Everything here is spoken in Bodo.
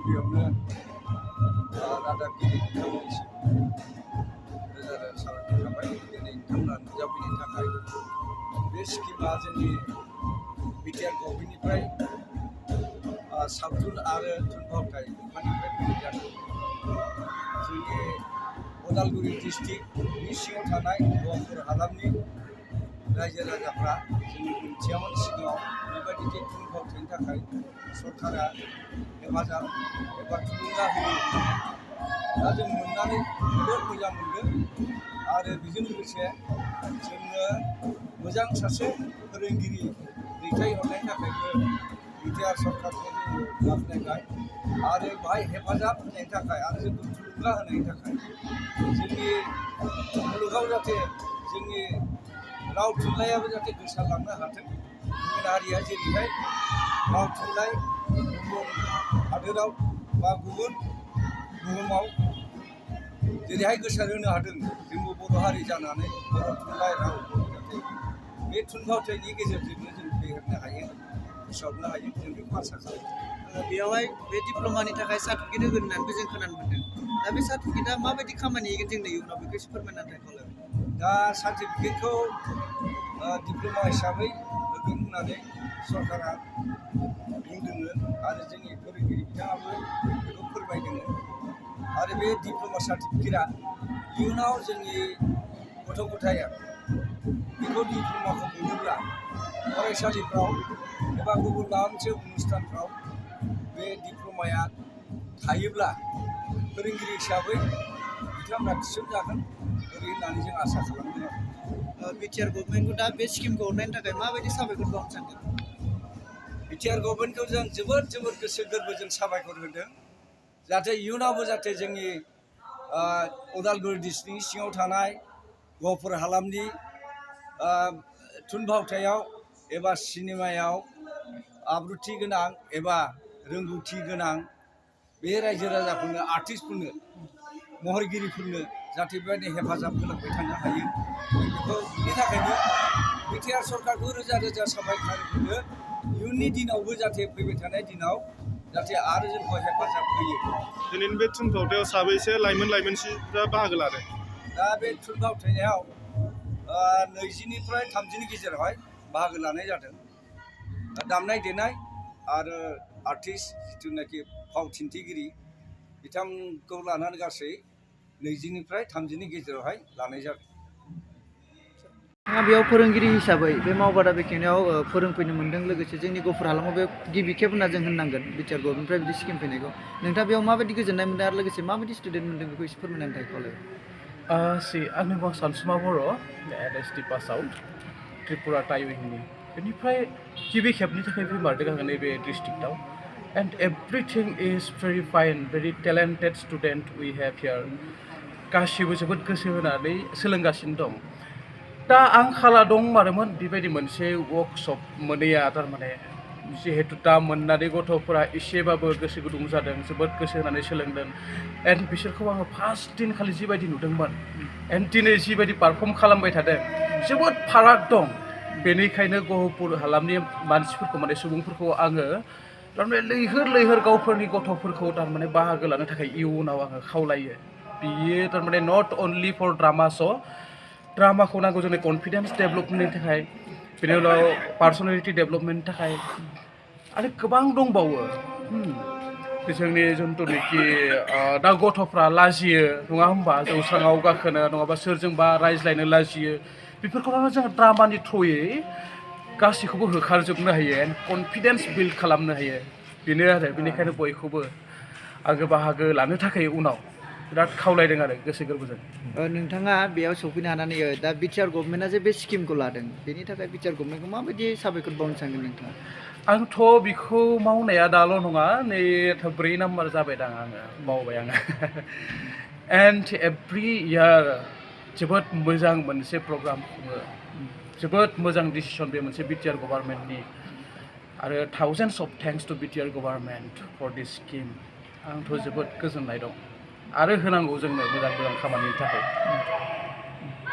गिबियावनो रादाबगिरि बिथांमोननिसिम रोजा रोजा साबायखर थाबाय दिनै नोंथांमोना नुजाफैनायनि थाखाय। बे स्किमा जोंनि बिटिआर गभर्नमेन्टनिफ्राय सावथुन आरो थुनफावथाय बिफाननिफ्राय फैनाय जादों। जोंनि उदालगुरि डिस्ट्रिक्टनि सिङाव थानाय गहपुर हालामनि रायजो राजाफ्रा जोंनि मिथियामोन सिगाङाव बेबायदि जे थुनफावथायनि थाखाय सरकारा हेफाजाब एबा थुलुंगा होयो। दा जों मोननानै जोबोद मोजां मोनदों आरो बेजों लोगोसे जोंनो मोजां सासे फोरोंगिरि दैथायहरनायनि थाखायबो बिटिआर सरकारखौ जोङो बाख्नायबाय आरो बाहाय हेफाजाब होनायनि थाखाय आरो जोंखौ थुलुंगा होनायनि थाखाय जोंनि मुलुगाव जाहाथे जोंनि राव थुनलाइयाबो जाहाथे गोसारलांनो हाथों। गुबुन हारिया जेरैहाय राव थुनलाइ गुबुन हादोराव बा गुबुन बुहुमाव जेरैहाय गोसारहोनो हादों जोंबो बर' हारि जानानै बर' थुनलाइ राव जाहाथे बे थुनफावथायनि गेजेरजोंनो जों फेहेरनो हायो फोसावनो हायो जों बेखौ आसा खालामो। बेयावहाय बे डिप्ल'मानि थाखाय सार्टिफिकेट होगोन होननानैबो जों खोनानो मोनदों। दा बे सार्टिफिकेटआ माबायदि खामानि होगोन जोंनो इयुनाव बेखौ एसे फोरमायनानै खावलायबाय। दा सार्टिफिकेटखौ डिप्ल'मा हिसाबै होगोन होननानै सरकारा बुंदोंमोन आरो जोंनि फोरोंगिरि बिथाङाबो बेखौ फोरमायदों आरो बे डिप्ल'मा सार्टिफिकेटआ इयुनाव जोंनि गथ' गथाया बेखौ डिप्ल'माखौ मोनोब्ला फरायसालिफ्राव एबा गुबुन माबा मोनसे अनुस्थानफ्राव बे डिप्ल'माया थायोब्ला फोरोंगिरि हिसाबै बिथांमोना थिसनजागोन ओरै होननानै जों आसा खालामदों। बिटिआर गभर्नमेन्टखौ दा बे स्किमखौ हरनायनि थाखाय माबायदि साबायखर बावनो सानदों? बिटिआर गभर्नमेन्टखौ जों जोबोद गोसो गोरबोजों साबायखर होदों जाहाथे इयुनावबो जाहाथे जोंनि उदालगुरि डिस्ट्रिक्टनि सिङाव थानाय गहपुर हालामनि थुनफावथायाव एबा सिनेमायाव आब्रुथि गोनां एबा रोंगौथि गोनां बे रायजो राजाफोरनो आर्टिस्टफोरनो महरगिरिफोरनो जाहाथे बेबायदि हेफाजाब होलांबाय थानो हायो बेखौ बिनि थाखायनो बिटिआर सरकारखौ रोजा रोजा साबायखर होनो इयुननि दिनावबो जाहाथे फैबाय थानाय दिनाव जाहाथे आरो जोंखौ हेफाजाब होयो। दिनैनि बे थुनफावथायाव साबैसे लाइमोनसिफ्रा बाहागो लादों? दा बे थुनफावथायाव 20निफ्राय 30नि गेजेरावहाय बाहागो लानाय जादों। दामनाय देनाय आरो आर्टिस्ट जिथुनाखि फावथिन्थिगिरि बिथांखौ लानानै गासै 20निफ्राय 30नि गेजेरावहाय लानाय जादों। नोंथाङा बेयाव फोरोंगिरि हिसाबै बे मावबादा बेखेवनायाव फोरोंफैनो मोन्दों लोगोसे जोंनि गहपुर हालामाव बे गिबि खेब होनना जों होननांगोन बिटिआर गभर्नमेन्टनिफ्राय बिदि स्किम फैनायखौ। नोंथाङा बेयाव माबायदि गोजोननाय मोन्दों आरो लोगोसे माबायदि स्टुडेन्ट मोन्दों बेखौ एसे फोरमायनानै थाखाय खावलायबाय। आंनि मुङा सानसुमा बर' LSD पास आउट त्रिपुरा टाइविंनि बेनिफ्राय गिबि खेबनि थाखाय फैमारदों आङो नैबे डिस्ट्रिक्टआव and everything is very fine very talented student we have here गासिबो जोबोद गोसो होनानै सोलोंगासिनो दं। दा आं खाला दं मारोमोन बेबायदि मोनसे वर्कशप मोनैया थारमाने जिहेतु दा मोननानै गथ'फोरा एसेबाबो गोसो गुदुं जादों जोबोद गोसो होनानै सोलोंदों एन्ड बिसोरखौ आङो फार्स्ट दिनखालि जिबायदि नुदोंमोन एन्ड दिनै जिबायदि पारफर्म खालामबाय थादों जोबोद फाराग दं। बेनिखायनो गहपुर हालामनि मानसिफोरखौ माने सुबुंफोरखौ आङो थारमाने लैहोर गावफोरनि गथ'फोरखौ थारमाने बाहागो लानो थाखाय इयुनाव आङो खावलायो। बियो थारमाने नट अनलि फर ड्रामा श' ड्रामाखौ नांगौ जोंनि कनफिडेन्स डेभेलपमेन्टनि थाखाय बेनि उनाव पार्सनेलिटि डेभेलपमेन्टनि थाखाय आरो गोबां दंबावो। जोंनि जिथुनाखि दा गथ'फ्रा लाजियो नङा होमबा जौस्राङाव गाखोनो नङाबा सोरजोंबा रायज्लायनो लाजियो बेफोरखौ जोङो ड्रामानि थ्रुयै गासैखौबो होखारजोबनो हायो एन्ड कनफिडेन्स बिल्ड खालामनो हायो बेनो आरो बेनिखायनो बयखौबो आङो बाहागो लानो थाखाय उनाव बिराद खावलायदों आरो गोसो गोरबोजों। नोंथाङा बेयाव सौफैनो हानानै दा बिटिआर गभर्नमेन्टआ जे बे स्किमखौ लादों बेनि थाखाय बिटिआर गभर्नमेन्टखौ माबायदि साबायखर बावनो सानगोन नोंथाङा? आंथ' बेखौ मावनाया दाल' नङा नै 4 नाम्बार जाबाय दां आङो मावबाय आङो एन्ड एभ्रि इयार जोबोद मोजां मोनसे प्रग्राम खुङो जोबोद मोजां डिसिसन बे मोनसे बिटिआर गभर्नमेन्टनि आरो thousands of thanks to BTR government for this scheme. आंथ' जोबोद गोजोननाय दं आरो होनांगौ जोंनो मोजां खामानिनि थाखाय।